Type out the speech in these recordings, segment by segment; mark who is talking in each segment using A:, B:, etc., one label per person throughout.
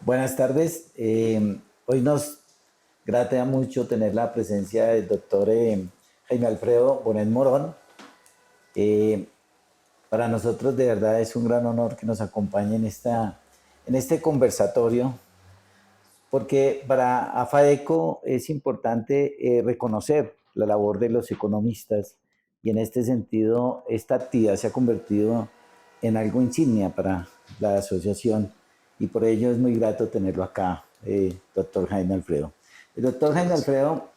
A: Buenas tardes. Hoy nos grata mucho tener la presencia del doctor Jaime Alfredo Bonet Morón. Eh, para nosotros de verdad es un gran honor que nos acompañe en este conversatorio, porque para AFADECO es importante reconocer la labor de los economistas y en este sentido esta actividad se ha convertido en algo insignia para la asociación y por ello es muy grato tenerlo acá, doctor Jaime Alfredo. El doctor
B: Muchas
A: Jaime
B: gracias.
A: Alfredo,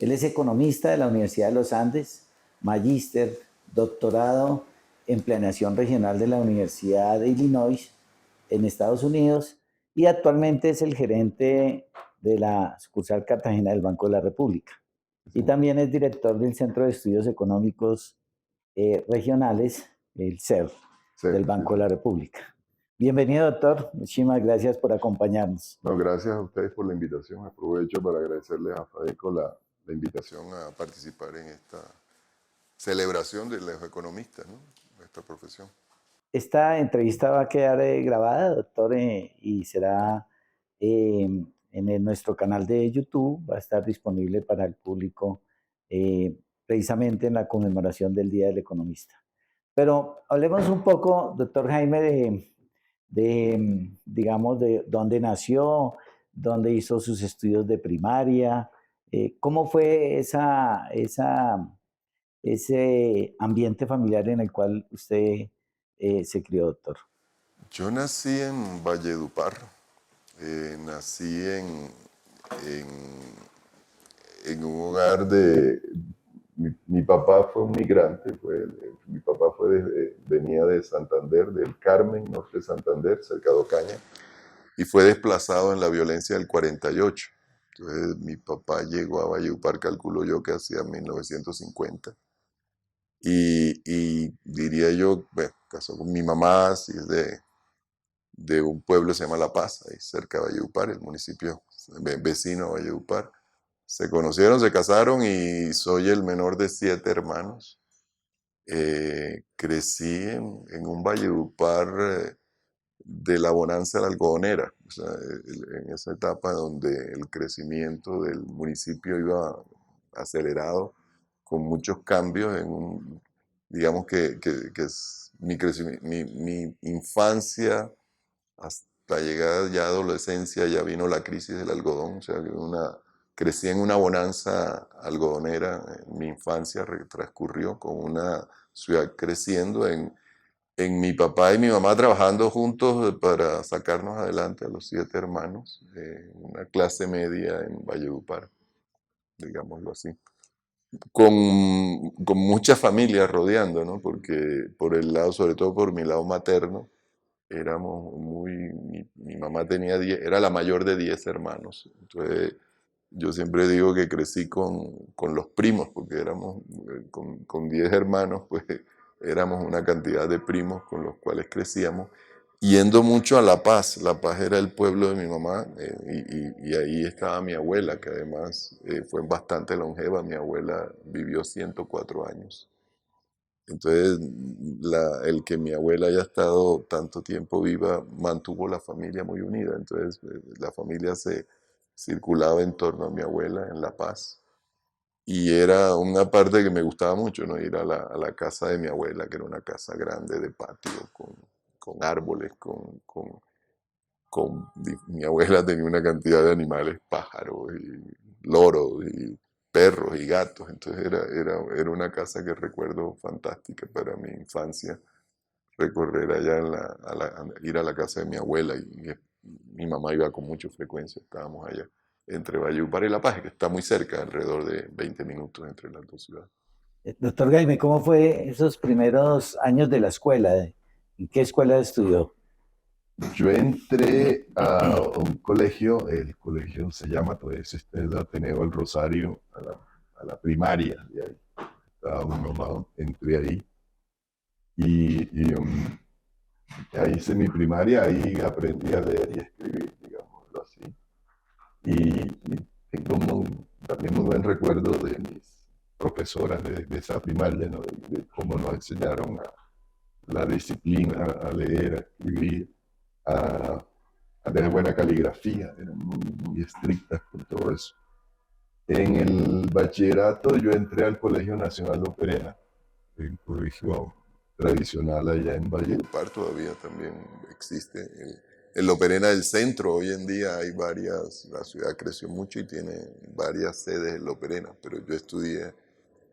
A: él es economista de la Universidad de los Andes, magíster, doctorado en planeación regional de la Universidad de Illinois en Estados Unidos y actualmente es el gerente de la sucursal Cartagena del Banco de la República. Y también es director del Centro de Estudios Económicos Regionales, el CER,
B: Sí,
A: del
B: sí,
A: Banco de
B: sí.
A: la República. Bienvenido, doctor. Muchísimas gracias por acompañarnos.
B: No, gracias a ustedes por la invitación. Aprovecho para agradecerles a FADECO la invitación a participar en esta celebración de los economistas, ¿no? Esta profesión.
A: Esta entrevista va a quedar grabada, doctor, y será nuestro canal de YouTube, va a estar disponible para el público precisamente en la conmemoración del Día del Economista. Pero hablemos un poco, doctor Jaime, digamos, de dónde nació, dónde hizo sus estudios de primaria, cómo fue ese ambiente familiar en el cual usted se crió, doctor.
B: Yo nací en Valledupar. Nací en, en un hogar de... Mi papá fue un migrante. Mi papá venía de Santander, del Carmen, norte de Santander, cerca de Ocaña, y fue desplazado en la violencia del 48. Entonces mi papá llegó a Valledupar, calculo yo que hacía 1950. Y diría yo, bueno, casó con mi mamá, si es de un pueblo que se llama La Paz, ahí cerca de Valledupar, el municipio vecino a Valledupar. Se conocieron, se casaron y soy el menor de 7 hermanos. Crecí en un Valledupar de la bonanza de la algodonera, o sea, en esa etapa donde el crecimiento del municipio iba acelerado, con muchos cambios digamos que es mi infancia hasta llegar ya a adolescencia, ya vino la crisis del algodón, o sea, crecí en una bonanza algodonera, mi infancia transcurrió con una ciudad creciendo en mi papá y mi mamá trabajando juntos para sacarnos adelante a los 7 hermanos, una clase media en Valledupar, digámoslo así, con muchas familias rodeando, ¿no? Porque por el lado, sobre todo por mi lado materno, mi mamá era la mayor de 10 hermanos, entonces yo siempre digo que crecí con los primos, porque con 10 hermanos, pues éramos una cantidad de primos con los cuales crecíamos, yendo mucho a La Paz. La Paz era el pueblo de mi mamá, y ahí estaba mi abuela, que además fue bastante longeva. Mi abuela vivió 104 años. Entonces, el que mi abuela haya estado tanto tiempo viva mantuvo la familia muy unida. Entonces, la familia se circulaba en torno a mi abuela en La Paz. Y era una parte que me gustaba mucho, ¿no? Ir a la casa de mi abuela, que era una casa grande de patio, con árboles, mi abuela tenía una cantidad de animales, pájaros y loros y perros y gatos. Entonces era una casa que recuerdo fantástica para mi infancia, recorrer allá ir a la casa de mi abuela, y mi mamá iba con mucha frecuencia. Estábamos allá entre Valledupar y La Paz, que está muy cerca, alrededor de 20 minutos entre las dos ciudades.
A: Doctor Jaime, ¿cómo fue esos primeros años de la escuela? ¿En qué escuela estudió?
B: Yo entré a un colegio, el colegio se llama, pues, el Ateneo del Rosario, a la primaria, y ahí estaba mi mamá, entré ahí, y ahí hice mi primaria, ahí aprendí a leer y escribir, digámoslo así. Y tengo también muy buen recuerdo de mis profesoras de esa primaria, ¿no? De cómo nos enseñaron la disciplina, a leer, a escribir, a de buena caligrafía, eran muy estrictas con todo eso. En el bachillerato yo entré al Colegio Nacional Loperena, el colegio tradicional allá en Valledupar, todavía también existe. El Loperena del Centro, hoy en día hay varias, la ciudad creció mucho y tiene varias sedes en Loperena, pero yo estudié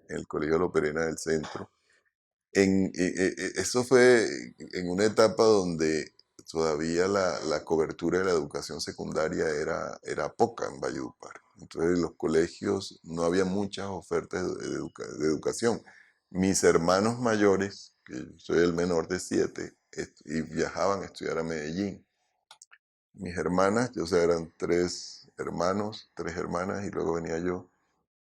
B: en el Colegio Loperena del Centro. Eso fue en una etapa donde todavía la cobertura de la educación secundaria era poca en Valledupar. Entonces en los colegios no había muchas ofertas de educación. Mis hermanos mayores, que yo soy el menor de 7, y viajaban a estudiar a Medellín. Mis hermanas, o sea, eran 3 hermanos, 3 hermanas y luego venía yo.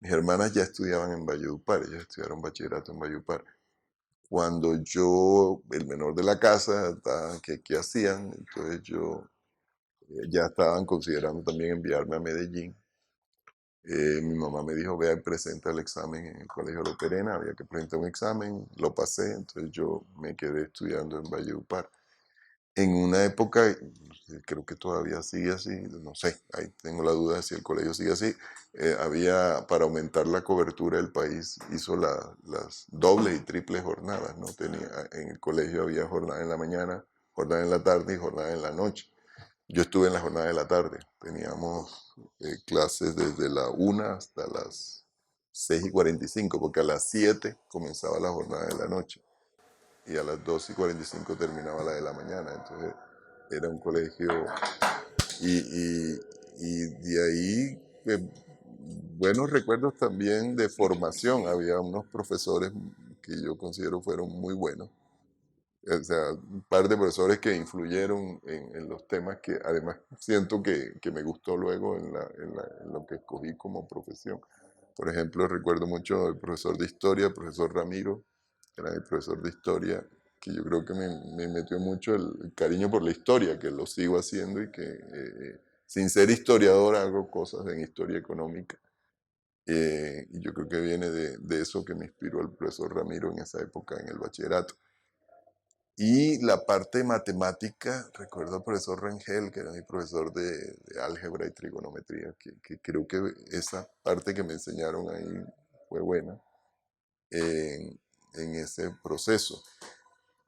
B: Mis hermanas ya estudiaban en Valledupar, ellas estudiaron bachillerato en Valledupar. Cuando yo, el menor de la casa, ¿qué hacían? Entonces ya estaban considerando también enviarme a Medellín. Mi mamá me dijo, vea, presenta el examen en el Colegio Loperena, había que presentar un examen, lo pasé, entonces yo me quedé estudiando en Valledupar. En una época, creo que todavía sigue así, no sé, ahí tengo la duda de si el colegio sigue así, había, para aumentar la cobertura del país, hizo las dobles y triples jornadas, ¿no? En el colegio había jornada en la mañana, jornada en la tarde y jornada en la noche. Yo estuve en la jornada de la tarde, teníamos clases desde la 1 hasta las 6:45, porque a las 7 comenzaba la jornada de la noche y a las 2:45 terminaba la de la mañana. Entonces era un colegio y de ahí buenos recuerdos también de formación. Había unos profesores que yo considero fueron muy buenos. O sea, un par de profesores que influyeron en los temas que además siento que me gustó luego en lo que escogí como profesión. Por ejemplo, recuerdo mucho el profesor de historia, el profesor Ramiro, era mi profesor de historia, que yo creo que me metió mucho el cariño por la historia, que lo sigo haciendo y que sin ser historiador hago cosas en historia económica. Y yo creo que viene de eso que me inspiró el profesor Ramiro en esa época en el bachillerato. Y la parte de matemática, recuerdo al profesor Rangel, que era mi profesor de álgebra y trigonometría, que creo que esa parte que me enseñaron ahí fue buena en ese proceso.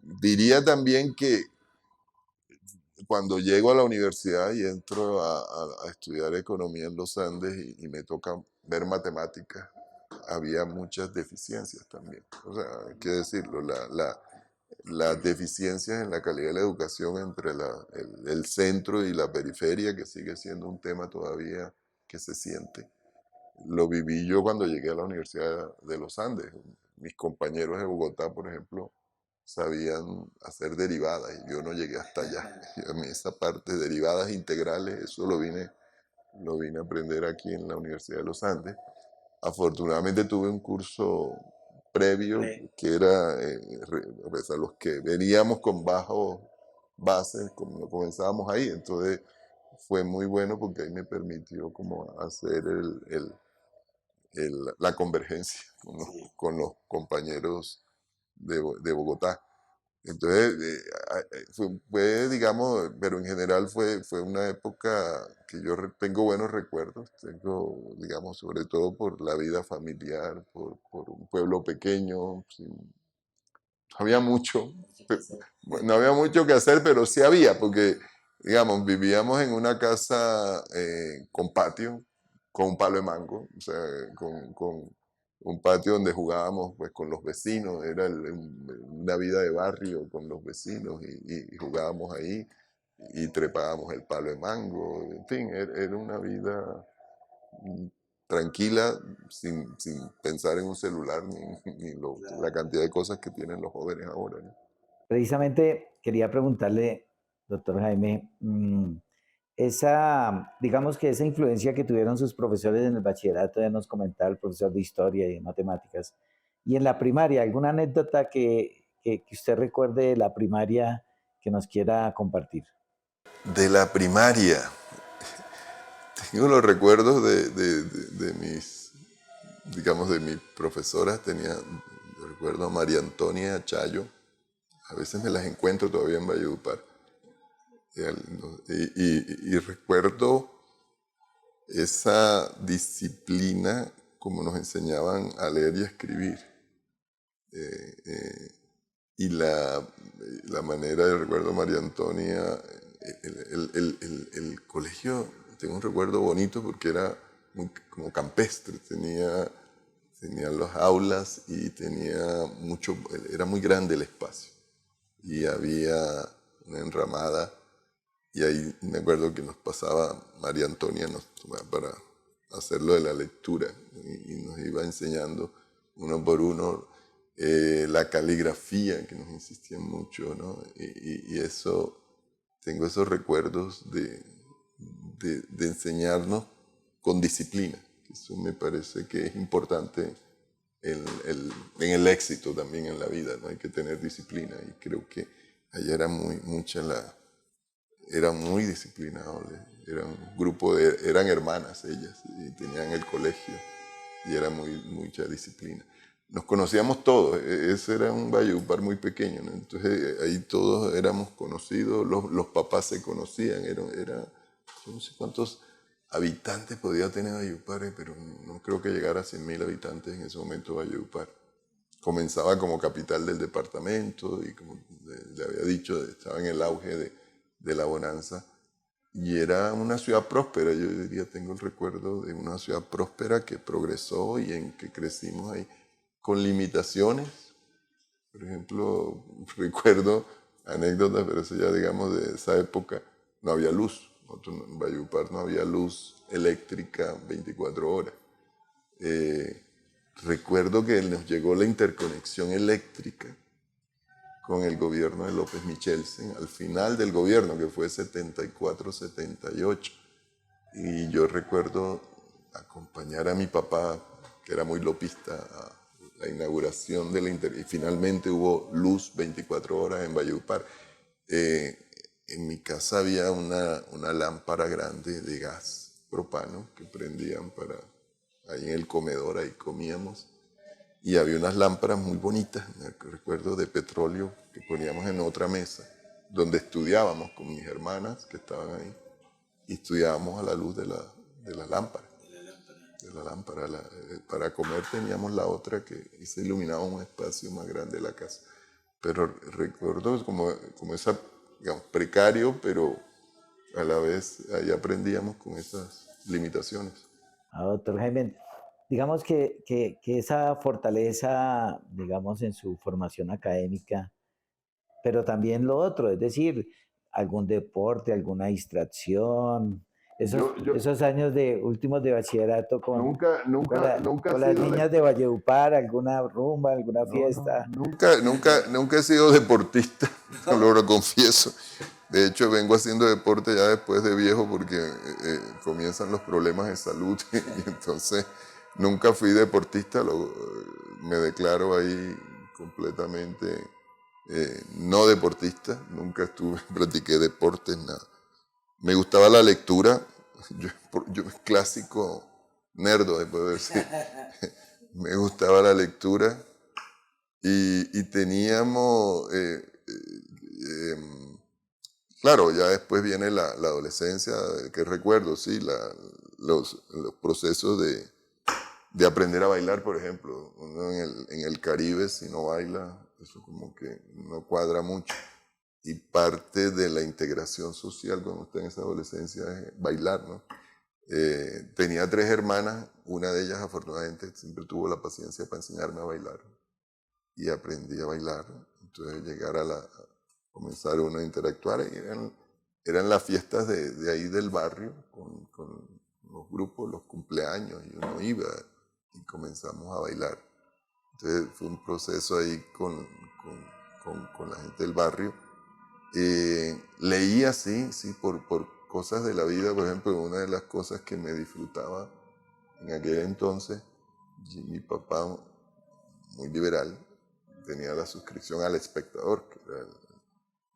B: Diría también que cuando llego a la universidad y entro a estudiar economía en los Andes y me toca ver matemáticas, había muchas deficiencias también. O sea, hay que decirlo, las deficiencias en la calidad de la educación entre el centro y la periferia, que sigue siendo un tema todavía que se siente. Lo viví yo cuando llegué a la Universidad de los Andes. Mis compañeros de Bogotá, por ejemplo, sabían hacer derivadas y yo no llegué hasta allá. Y a mí esa parte de derivadas integrales, eso lo vine a aprender aquí en la Universidad de los Andes. Afortunadamente tuve un curso previo que era, pues a los que veníamos con bajos bases, como comenzábamos ahí, entonces fue muy bueno porque ahí me permitió como hacer la convergencia con los compañeros de Bogotá. Entonces, fue, digamos, pero en general fue una época que yo tengo buenos recuerdos, tengo, digamos, sobre todo por la vida familiar, por un pueblo pequeño, no había mucho, no había mucho que hacer, pero sí había, porque, digamos, vivíamos en una casa con patio, con un palo de mango, o sea, con un patio donde jugábamos pues con los vecinos, era una vida de barrio con los vecinos y jugábamos ahí y trepábamos el palo de mango, en fin, era una vida mm, tranquila, sin pensar en un celular ni la cantidad de cosas que tienen los jóvenes ahora, ¿no?
A: Precisamente quería preguntarle, doctor Jaime, digamos que esa influencia que tuvieron sus profesores en el bachillerato, ya nos comentaba el profesor de historia y de matemáticas, y en la primaria, ¿alguna anécdota que usted recuerde de la primaria que nos quiera compartir?
B: De la primaria, tengo los recuerdos de mis, digamos, de mis profesoras. Recuerdo a María Antonia Chayo, a veces me las encuentro todavía en Valledupar. Y recuerdo esa disciplina como nos enseñaban a leer y a escribir. Y la manera de recuerdo María Antonia, el colegio, tengo un recuerdo bonito porque era muy, como campestre, tenía las aulas y tenía mucho, era muy grande el espacio y había una enramada y ahí me acuerdo que nos pasaba María Antonia nos tomaba para hacerlo de la lectura y nos iba enseñando uno por uno la caligrafía que nos insistía mucho, ¿no? Y eso, tengo esos recuerdos de enseñarnos con disciplina. Eso me parece que es importante en el éxito también en la vida, ¿no? Hay que tener disciplina y creo que allá era era muy disciplinado, era un grupo eran hermanas ellas y tenían el colegio y era mucha disciplina. Nos conocíamos todos, ese era un Valledupar muy pequeño, ¿no? Entonces ahí todos éramos conocidos, los papás se conocían, yo no sé cuántos habitantes podía tener Valledupar, pero no creo que llegara a 100.000 habitantes en ese momento Valledupar. Comenzaba como capital del departamento y como le había dicho, estaba en el auge de la bonanza y era una ciudad próspera, yo diría, tengo el recuerdo de una ciudad próspera que progresó y en que crecimos ahí, con limitaciones. Por ejemplo, recuerdo anécdotas, pero eso ya digamos de esa época, no había luz. En Valledupar no había luz eléctrica 24 horas. Recuerdo que nos llegó la interconexión eléctrica con el gobierno de López Michelsen, al final del gobierno, que fue 74-78. Y yo recuerdo acompañar a mi papá, que era muy lopista, a la inauguración de y finalmente hubo luz 24 horas en Valledupar. En mi casa había una lámpara grande de gas propano que prendían ahí en el comedor, ahí comíamos. Y había unas lámparas muy bonitas, me recuerdo, de petróleo que poníamos en otra mesa, donde estudiábamos con mis hermanas que estaban ahí, y estudiábamos a la luz de la lámpara. Para comer teníamos la otra que se iluminaba un espacio más grande de la casa. Pero recuerdo como esa, digamos, precario, pero a la vez ahí aprendíamos con esas limitaciones.
A: Doctor Jaime, digamos que esa fortaleza, digamos, en su formación académica, pero también lo otro, es decir, algún deporte, alguna distracción,
B: Yo
A: esos años de últimos de bachillerato
B: nunca he
A: con las
B: sido
A: niñas de Valledupar, alguna rumba, alguna
B: no,
A: fiesta.
B: nunca he sido deportista, lo confieso. De hecho, vengo haciendo deporte ya después de viejo porque comienzan los problemas de salud y entonces nunca fui deportista, me declaro ahí completamente no deportista, nunca practiqué deportes, nada. Me gustaba la lectura, yo clásico nerdo, se puede decir. Me gustaba la lectura y teníamos, claro, ya después viene la adolescencia, que recuerdo, sí, los procesos de aprender a bailar, por ejemplo. Uno en el Caribe, si no baila, eso como que no cuadra mucho. Y parte de la integración social cuando está en esa adolescencia es bailar, ¿no? Tenía 3 hermanas, una de ellas afortunadamente siempre tuvo la paciencia para enseñarme a bailar y aprendí a bailar. Entonces llegar comenzar uno a interactuar, eran las fiestas de ahí del barrio con los grupos, los cumpleaños y uno iba y comenzamos a bailar. Entonces fue un proceso ahí con la gente del barrio. Leía, sí, por cosas de la vida. Por ejemplo, una de las cosas que me disfrutaba en aquel entonces, mi papá, muy liberal, tenía la suscripción al Espectador,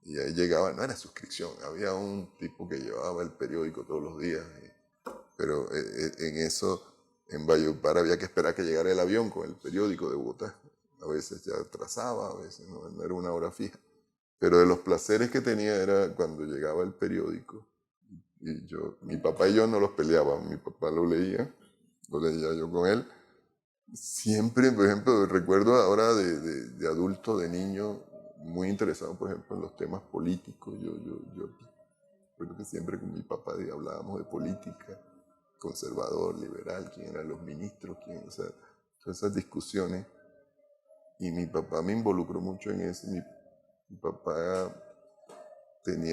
B: y ahí llegaba, no era suscripción, había un tipo que llevaba el periódico todos los días, pero en eso, en Valledupar había que esperar que llegara el avión con el periódico de Bogotá. A veces ya atrasaba, a veces no era una hora fija. Pero de los placeres que tenía era cuando llegaba el periódico y mi papá y yo no los peleábamos, mi papá lo leía yo con él. Siempre, por ejemplo, recuerdo ahora de adulto, de niño, muy interesado, por ejemplo, en los temas políticos. Yo recuerdo que siempre con mi papá hablábamos de política, conservador, liberal, quién eran los ministros, quién, o sea, todas esas discusiones. Y mi papá me involucró mucho en eso. Mi papá mi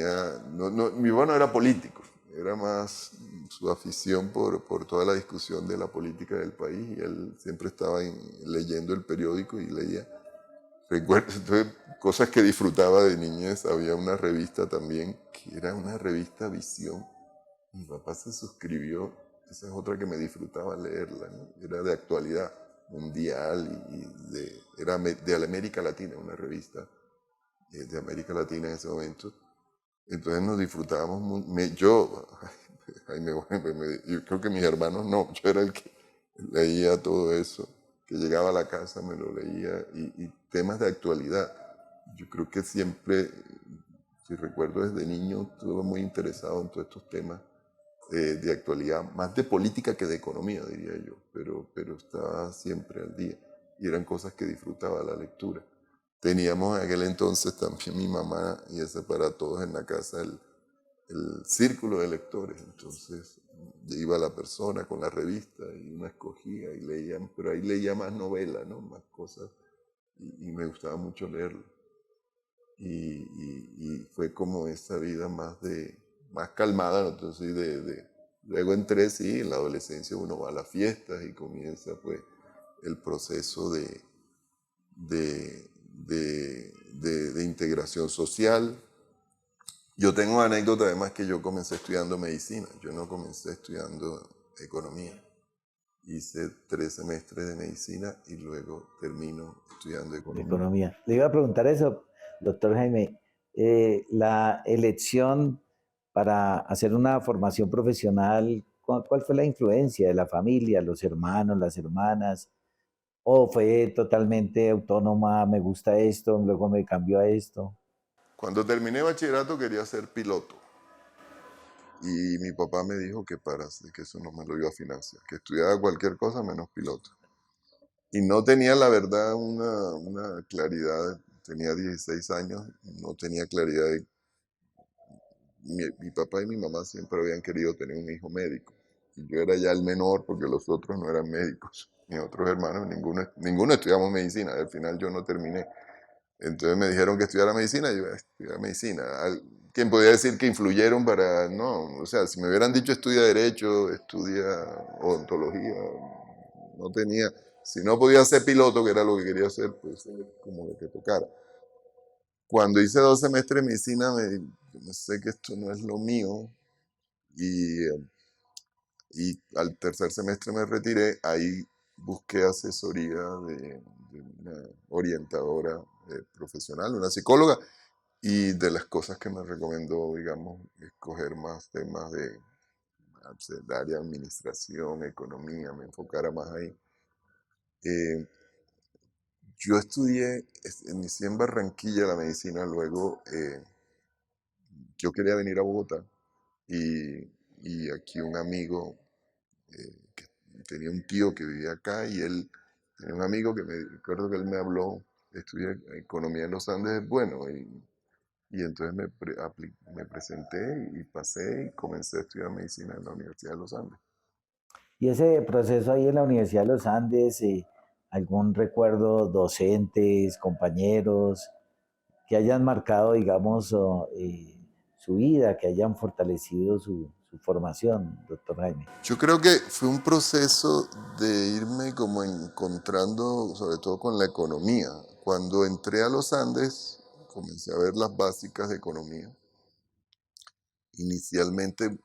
B: papá no era político, era más su afición por toda la discusión de la política del país y él siempre estaba leyendo el periódico y leía. Recuerdo, entonces, cosas que disfrutaba de niñez, había una revista también que era una revista Visión. Mi papá se suscribió, esa es otra que me disfrutaba leerla, ¿no? Era de actualidad mundial era de América Latina, una revista de América Latina en ese momento. Entonces nos disfrutábamos Jaime, yo creo que mis hermanos no, yo era el que leía todo eso, que llegaba a la casa me lo leía y temas de actualidad. Yo creo que siempre, si recuerdo desde niño, estuve muy interesado en todos estos temas de actualidad, más de política que de economía, diría yo, pero estaba siempre al día y eran cosas que disfrutaba la lectura. Teníamos en aquel entonces también mi mamá, y ese para todos en la casa, el círculo de lectores. Entonces iba la persona con la revista y uno escogía y leía, pero ahí leía más novela, ¿no? Más cosas, y me gustaba mucho leerlo. Y fue como esa vida más calmada, ¿no? Entonces, luego entré, sí, en la adolescencia uno va a las fiestas y comienza pues el proceso de integración social. Yo tengo una anécdota además que yo comencé estudiando medicina, yo no comencé estudiando economía. Hice 3 semestres de medicina y luego termino estudiando
A: de
B: economía.
A: economía. Le iba a preguntar eso, doctor Jaime. La elección para hacer una formación profesional, ¿cuál fue la influencia de la familia, los hermanos, las hermanas? ¿O fue totalmente autónoma, me gusta esto, luego me cambió a esto?
B: Cuando terminé bachillerato quería ser piloto y mi papá me dijo que eso no me lo iba a financiar, que estudiaba cualquier cosa menos piloto. Y no tenía la verdad una claridad, tenía 16 años, no tenía claridad mi papá y mi mamá siempre habían querido tener un hijo médico. Y yo era ya el menor porque los otros no eran médicos. Mis otros hermanos, ninguno estudiamos medicina. Al final yo no terminé. Entonces me dijeron que estudiara medicina y yo estudiar medicina. ¿Quién podía decir que influyeron para...? No, o sea, si me hubieran dicho estudia Derecho, estudia Odontología, no tenía... Si no podía ser piloto, que era lo que quería hacer, pues como lo que tocara. Cuando hice 2 semestres de medicina, me sé que esto no es lo mío y, y al tercer semestre me retiré. Ahí busqué asesoría de una orientadora profesional, una psicóloga, y de las cosas que me recomendó, digamos, escoger más temas de área de administración, economía, me enfocara más ahí. Eh, yo inicié en Barranquilla la medicina, luego yo quería venir a Bogotá y aquí un amigo que tenía un tío que vivía acá y él tenía un amigo que me recuerdo que él me habló, estudié economía en los Andes, bueno, y entonces me presenté y pasé y comencé a estudiar medicina en la Universidad de los Andes.
A: Y ese proceso ahí en la Universidad de los Andes, algún recuerdo, docentes, compañeros, que hayan marcado, digamos, su vida, que hayan fortalecido su formación, doctor Jaime.
B: Yo creo que fue un proceso de irme como encontrando, sobre todo con la economía. Cuando entré a los Andes, comencé a ver las básicas de economía. Inicialmente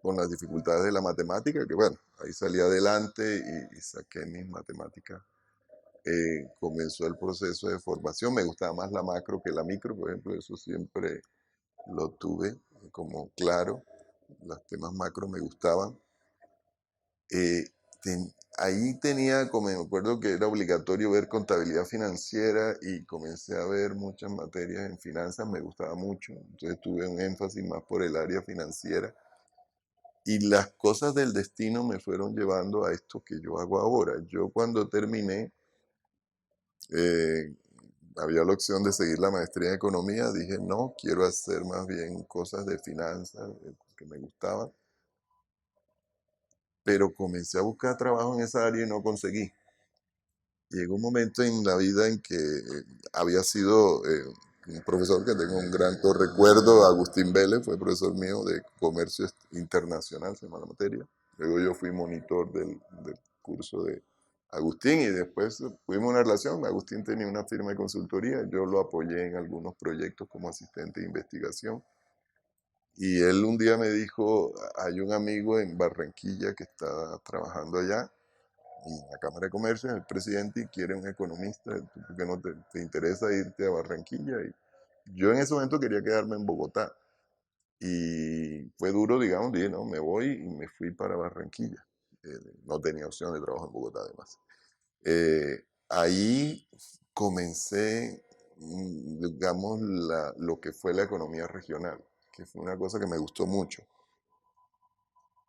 B: con las dificultades de la matemática, que bueno, ahí salí adelante y saqué mis matemáticas. Comenzó el proceso de formación, me gustaba más la macro que la micro, por ejemplo, eso siempre lo tuve como claro, los temas macro me gustaban. ahí tenía, como me acuerdo que era obligatorio ver contabilidad financiera y comencé a ver muchas materias en finanzas, me gustaba mucho, entonces tuve un énfasis más por el área financiera y las cosas del destino me fueron llevando a esto que yo hago ahora. Yo cuando terminé, eh, había la opción de seguir la maestría en economía, dije no, quiero hacer más bien cosas de finanzas que me gustaban, pero comencé a buscar trabajo en esa área y no conseguí. Llegó un momento en la vida en que había sido un profesor que tengo un gran recuerdo, Agustín Vélez, fue profesor mío de comercio internacional, se llama la materia. Luego yo fui monitor del curso de Agustín y después tuvimos una relación. Agustín tenía una firma de consultoría, yo lo apoyé en algunos proyectos como asistente de investigación. Y él un día me dijo, hay un amigo en Barranquilla que está trabajando allá y la Cámara de Comercio, es el presidente y quiere un economista, ¿por qué no te interesa irte a Barranquilla? Y yo en ese momento quería quedarme en Bogotá y fue duro, digamos, dije, no, me voy y me fui para Barranquilla. No tenía opción de trabajo en Bogotá además. Ahí comencé, digamos, lo que fue la economía regional, que fue una cosa que me gustó mucho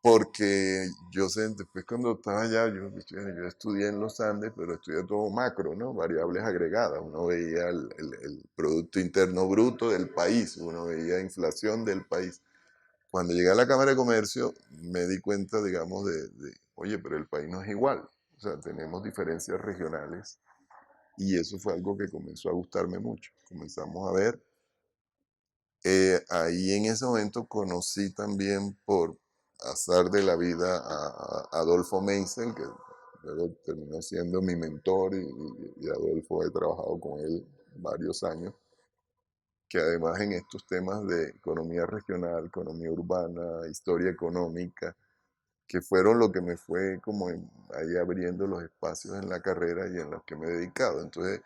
B: porque yo sé, después cuando estaba allá, yo estudié en los Andes, pero estudié todo macro, ¿no? Variables agregadas. Uno veía el Producto Interno Bruto del país, uno veía inflación del país. Cuando llegué a la Cámara de Comercio, me di cuenta, digamos, oye, pero el país no es igual. O sea, tenemos diferencias regionales y eso fue algo que comenzó a gustarme mucho. Comenzamos a ver ahí en ese momento conocí también por azar de la vida a Adolfo Meisel, que luego terminó siendo mi mentor y Adolfo he trabajado con él varios años, que además en estos temas de economía regional, economía urbana, historia económica, que fueron lo que me fue como ahí abriendo los espacios en la carrera y en los que me he dedicado. Entonces,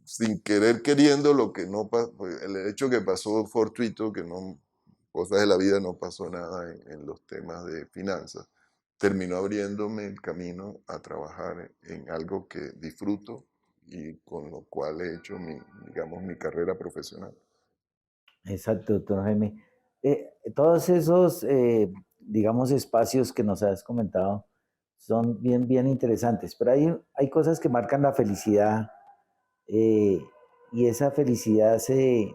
B: sin querer queriendo, lo que no pues, el hecho que pasó fortuito, que no, cosas de la vida no pasó nada en los temas de finanzas, terminó abriéndome el camino a trabajar en algo que disfruto y con lo cual he hecho digamos, mi carrera profesional.
A: Exacto, doctor Jaime. Todos esos, digamos, espacios que nos has comentado son bien, bien interesantes, pero hay cosas que marcan la felicidad eh, y esa felicidad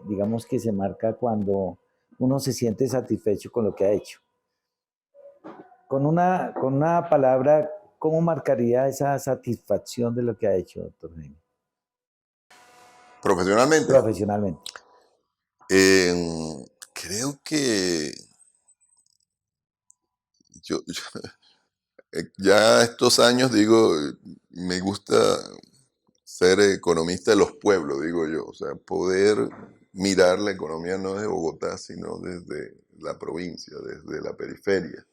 A: digamos que se marca cuando uno se siente satisfecho con lo que ha hecho. Con una palabra, ¿cómo marcaría esa satisfacción de lo que ha hecho, doctor Jaime,
B: Profesionalmente,
A: profesionalmente?
B: creo que ya estos años, digo, me gusta ser economista de los pueblos, digo yo, o sea, poder mirar la economía no desde Bogotá, sino desde la provincia, desde la periferia.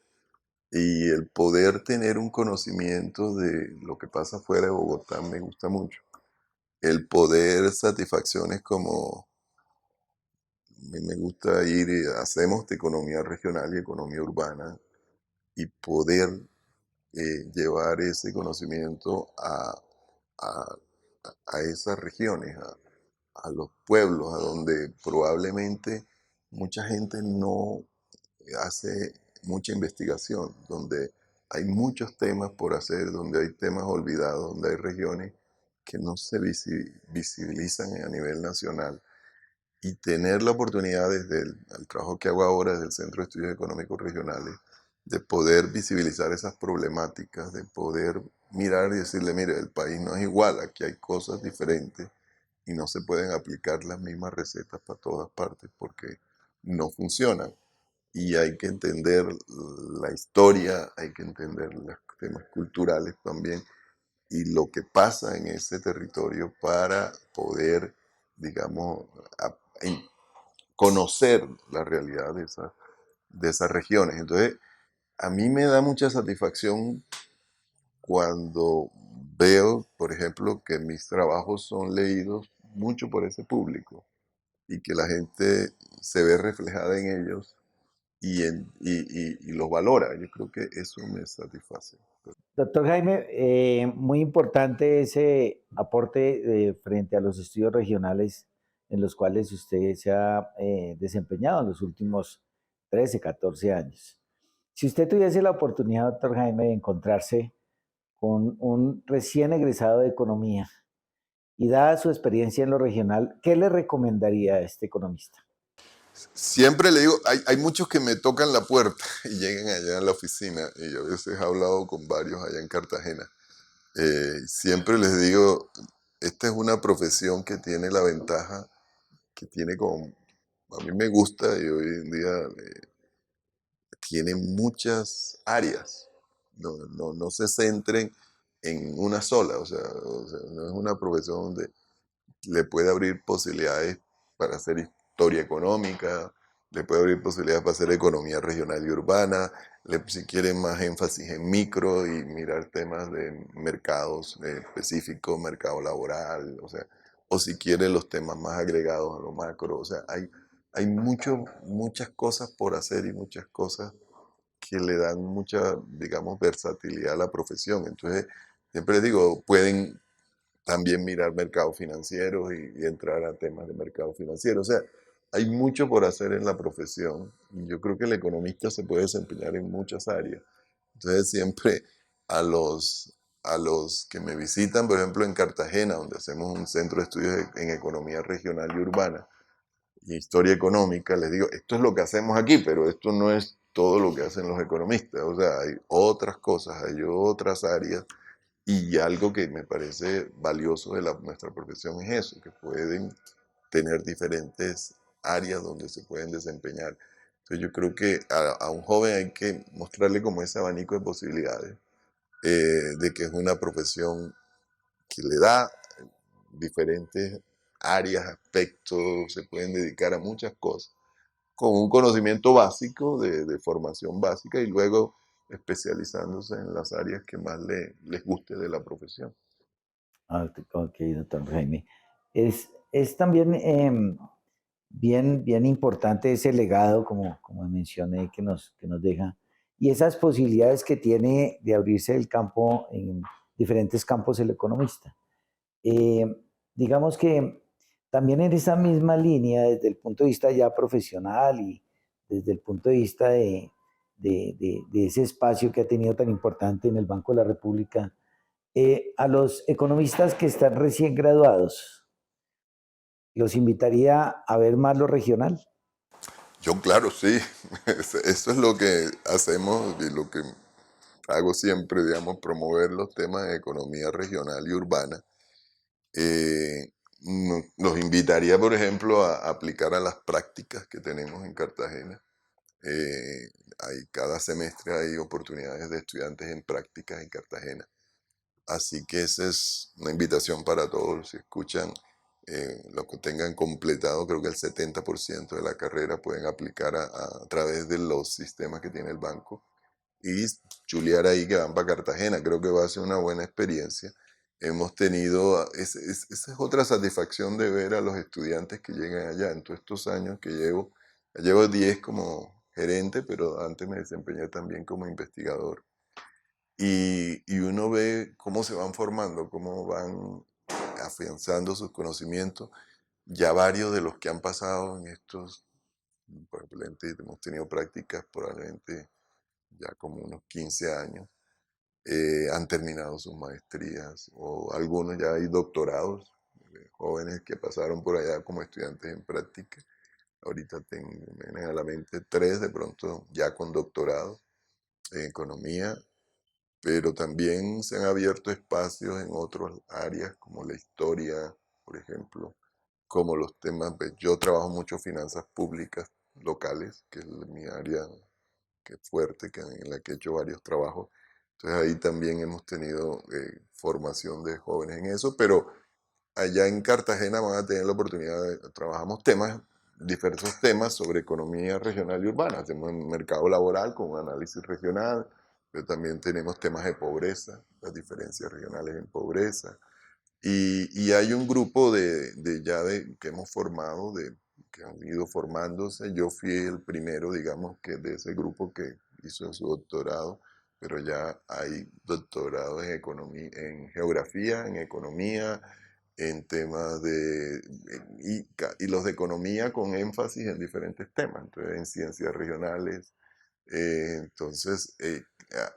B: Y el poder tener un conocimiento de lo que pasa fuera de Bogotá me gusta mucho. El poder satisfacciones como a mí me gusta ir, hacemos de economía regional y economía urbana y poder llevar ese conocimiento a, a esas regiones, a los pueblos, a donde probablemente mucha gente no hace mucha investigación, donde hay muchos temas por hacer, donde hay temas olvidados, donde hay regiones que no se visibilizan a nivel nacional. Y tener la oportunidad desde el trabajo que hago ahora desde el Centro de Estudios Económicos Regionales, de poder visibilizar esas problemáticas, de poder mirar y decirle, mire, el país no es igual, aquí hay cosas diferentes y no se pueden aplicar las mismas recetas para todas partes porque no funcionan. Y hay que entender la historia, hay que entender los temas culturales también y lo que pasa en ese territorio para poder, digamos, conocer la realidad de esas regiones. Entonces, a mí me da mucha satisfacción cuando veo, por ejemplo, que mis trabajos son leídos mucho por ese público y que la gente se ve reflejada en ellos y los valora. Yo creo que eso me satisface.
A: Doctor Jaime, muy importante ese aporte frente a los estudios regionales en los cuales usted se ha desempeñado en los últimos 13, 14 años. Si usted tuviese la oportunidad, doctor Jaime, de encontrarse con un recién egresado de economía y dada su experiencia en lo regional, ¿qué le recomendaría a este economista?
B: Siempre le digo, hay muchos que me tocan la puerta y llegan allá a la oficina y a veces he hablado con varios allá en Cartagena. Siempre les digo, esta es una profesión que tiene la ventaja, que tiene como, a mí me gusta y hoy en día tiene muchas áreas. No se centren en una sola, o sea, no es una profesión donde le puede abrir posibilidades para hacer historia económica, le puede abrir posibilidades para hacer economía regional y urbana, si quieren más énfasis en micro y mirar temas de mercados específicos, mercado laboral, o sea, o si quieren los temas más agregados a lo macro, o sea, hay muchas cosas por hacer y muchas cosas que le dan mucha, digamos, versatilidad a la profesión. Entonces, siempre les digo, pueden también mirar mercados financieros y entrar a temas de mercado financiero. O sea, hay mucho por hacer en la profesión y yo creo que el economista se puede desempeñar en muchas áreas. Entonces siempre a los que me visitan, por ejemplo en Cartagena, donde hacemos un centro de estudios en economía regional y urbana y historia económica, les digo, esto es lo que hacemos aquí, pero esto no es todo lo que hacen los economistas. O sea, hay otras cosas, hay otras áreas y algo que me parece valioso de nuestra profesión es eso, que pueden tener diferentes áreas donde se pueden desempeñar. Entonces yo creo que a un joven hay que mostrarle como ese abanico de posibilidades, de que es una profesión que le da diferentes áreas, aspectos, se pueden dedicar a muchas cosas, con un conocimiento básico de formación básica y luego especializándose en las áreas que más les guste de la profesión.
A: Ah, ok, doctor Jaime. Es también bien importante ese legado, como mencioné, que nos deja, y esas posibilidades que tiene de abrirse el campo en diferentes campos el economista. Eh, digamos que también en esa misma línea, desde el punto de vista ya profesional y desde el punto de vista de ese espacio que ha tenido tan importante en el Banco de la República, a los economistas que están recién graduados, los invitaría a ver más lo regional.
B: Yo, claro, sí. Eso es lo que hacemos y lo que hago siempre, digamos, promover los temas de economía regional y urbana. Los invitaría, por ejemplo, a aplicar a las prácticas que tenemos en Cartagena. Cada semestre hay oportunidades de estudiantes en prácticas en Cartagena. Así que esa es una invitación para todos. Si escuchan lo que tengan completado, creo que el 70% de la carrera pueden aplicar a través de los sistemas que tiene el banco y chulear ahí que van para Cartagena. Creo que va a ser una buena experiencia. Hemos tenido, esa es otra satisfacción de ver a los estudiantes que llegan allá. En todos estos años que llevo 10 como gerente, pero antes me desempeñé también como investigador. Y uno ve cómo se van formando, cómo van afianzando sus conocimientos. Ya varios de los que han pasado en estos, probablemente hemos tenido prácticas probablemente ya como unos 15 años, han terminado sus maestrías o algunos ya hay doctorados, jóvenes que pasaron por allá como estudiantes en práctica. Ahorita me vienen a la mente tres de pronto ya con doctorado en economía, pero también se han abierto espacios en otras áreas como la historia, por ejemplo, como los temas, yo trabajo mucho finanzas públicas locales, que es mi área que es fuerte, en la que he hecho varios trabajos. Entonces ahí también hemos tenido formación de jóvenes en eso, pero allá en Cartagena van a tener la oportunidad trabajamos diversos temas sobre economía regional y urbana. Hacemos un mercado laboral con un análisis regional, pero también tenemos temas de pobreza, las diferencias regionales en pobreza. Y hay un grupo que hemos formado, que han ido formándose. Yo fui el primero, digamos, que de ese grupo que hizo su doctorado pero ya hay doctorados en economía, en geografía, en economía, en temas de, y los de economía con énfasis en diferentes temas, entonces en ciencias regionales. Entonces,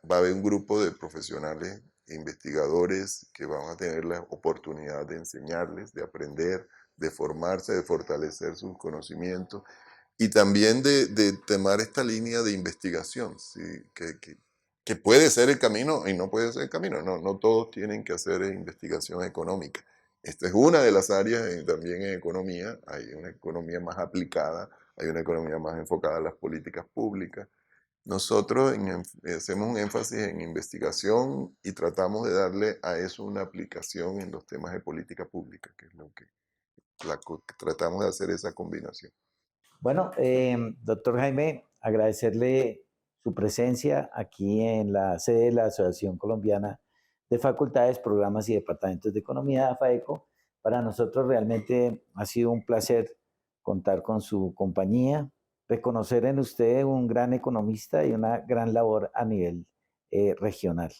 B: va a haber un grupo de profesionales, investigadores, que van a tener la oportunidad de enseñarles, de aprender, de formarse, de fortalecer sus conocimientos y también de tomar esta línea de investigación, ¿sí? Que puede ser el camino y no puede ser el camino. No, no todos tienen que hacer investigación económica. Esta es una de las áreas también en economía. Hay una economía más aplicada, hay una economía más enfocada a las políticas públicas. Nosotros hacemos un énfasis en investigación y tratamos de darle a eso una aplicación en los temas de política pública, que es lo que tratamos de hacer esa combinación.
A: Bueno, doctor Jaime, agradecerle su presencia aquí en la sede de la Asociación Colombiana de Facultades, Programas y Departamentos de Economía, AFAECO. Para nosotros realmente ha sido un placer contar con su compañía, reconocer en usted un gran economista y una gran labor a nivel regional.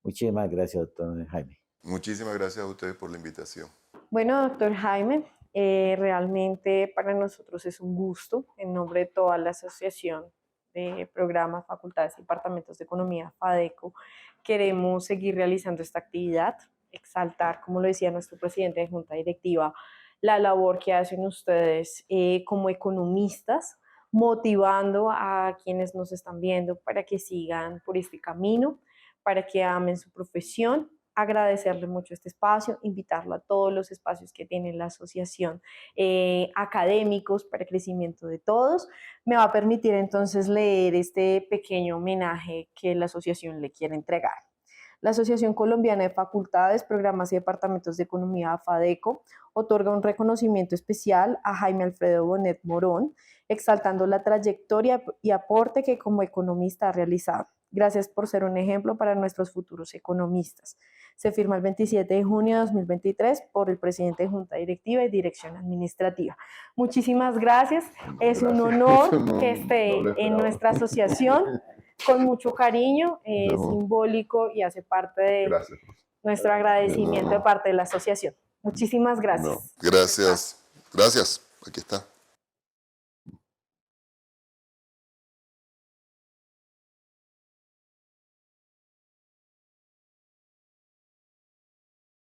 A: Muchísimas gracias, doctor Jaime.
B: Muchísimas gracias a ustedes por la invitación.
C: Bueno, doctor Jaime, realmente para nosotros es un gusto, en nombre de toda la Asociación de Programas, Facultades y Departamentos de Economía, FADECO, queremos seguir realizando esta actividad, exaltar, como lo decía nuestro presidente de Junta Directiva, la labor que hacen ustedes como economistas, motivando a quienes nos están viendo para que sigan por este camino, para que amen su profesión. Agradecerle mucho este espacio, invitarlo a todos los espacios que tiene la asociación académicos para el crecimiento de todos. Me va a permitir entonces leer este pequeño homenaje que la asociación le quiere entregar. La Asociación Colombiana de Facultades, Programas y Departamentos de Economía, FADECO, otorga un reconocimiento especial a Jaime Alfredo Bonet Morón, exaltando la trayectoria y aporte que como economista ha realizado. Gracias por ser un ejemplo para nuestros futuros economistas. Se firma el 27 de junio de 2023 por el presidente de Junta Directiva y Dirección Administrativa. Muchísimas gracias. Es un honor que esté en nuestra asociación con mucho cariño, simbólico y hace parte de nuestro agradecimiento de parte de la asociación. Muchísimas gracias.
B: Gracias. Gracias. Aquí está.